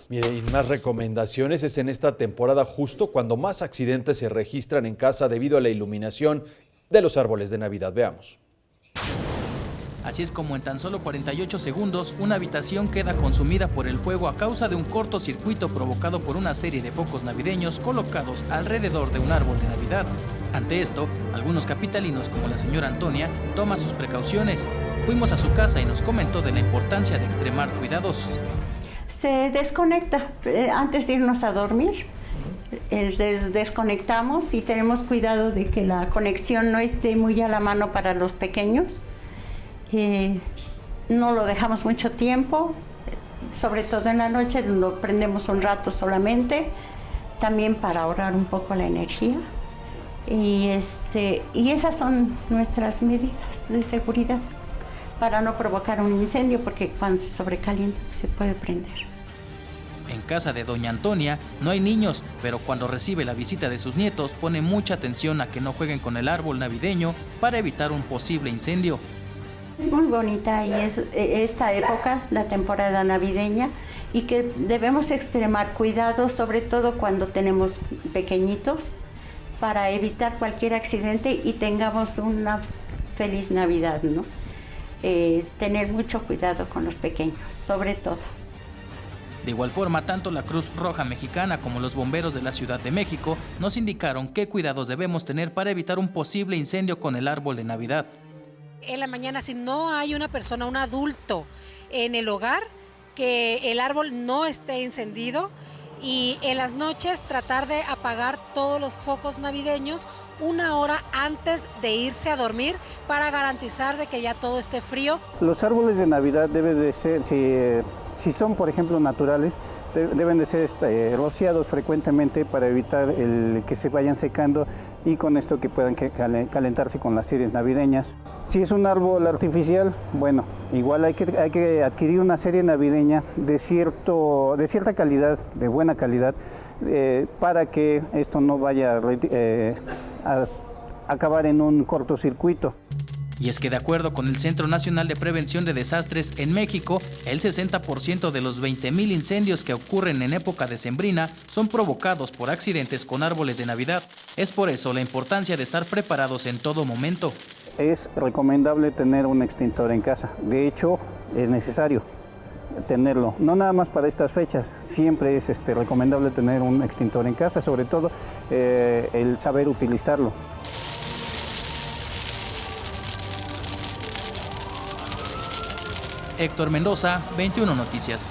Mire, y más recomendaciones es en esta temporada justo cuando más accidentes se registran en casa debido a la iluminación de los árboles de Navidad. Veamos. Así es como en tan solo 48 segundos una habitación queda consumida por el fuego a causa de un cortocircuito provocado por una serie de focos navideños colocados alrededor de un árbol de Navidad. Ante esto, algunos capitalinos como la señora Antonia toman sus precauciones. Fuimos a su casa y nos comentó de la importancia de extremar cuidados. Se desconecta antes de irnos a dormir. Desconectamos y tenemos cuidado de que la conexión no esté muy a la mano para los pequeños. No lo dejamos mucho tiempo, sobre todo en la noche, lo prendemos un rato solamente, también para ahorrar un poco la energía. Y esas son nuestras medidas de seguridad para no provocar un incendio, porque cuando se sobrecalienta se puede prender. En casa de doña Antonia no hay niños, pero cuando recibe la visita de sus nietos pone mucha atención a que no jueguen con el árbol navideño para evitar un posible incendio. Es muy bonita y es esta época, la temporada navideña, y que debemos extremar cuidado, sobre todo cuando tenemos pequeñitos, para evitar cualquier accidente y tengamos una feliz Navidad, ¿no? Tener mucho cuidado con los pequeños, sobre todo. De igual forma, tanto la Cruz Roja Mexicana como los bomberos de la Ciudad de México nos indicaron qué cuidados debemos tener para evitar un posible incendio con el árbol de Navidad. En la mañana, si no hay una persona, un adulto en el hogar, que el árbol no esté encendido, y en las noches tratar de apagar todos los focos navideños 1 hora antes de irse a dormir para garantizar de que ya todo esté frío. Los árboles de Navidad deben de ser, si son por ejemplo naturales, deben de ser rociados frecuentemente para evitar que se vayan secando y con esto que puedan calentarse con las series navideñas. Si es un árbol artificial, bueno, igual hay que adquirir una serie navideña de cierta calidad, de buena calidad, para que esto no vaya a acabar en un cortocircuito. Y es que de acuerdo con el Centro Nacional de Prevención de Desastres en México, el 60% de los 20,000 incendios que ocurren en época decembrina son provocados por accidentes con árboles de Navidad. Es por eso la importancia de estar preparados en todo momento. Es recomendable tener un extintor en casa. De hecho, es necesario tenerlo. No nada más para estas fechas, siempre es recomendable tener un extintor en casa, sobre todo el saber utilizarlo. Héctor Mendoza, 21 Noticias.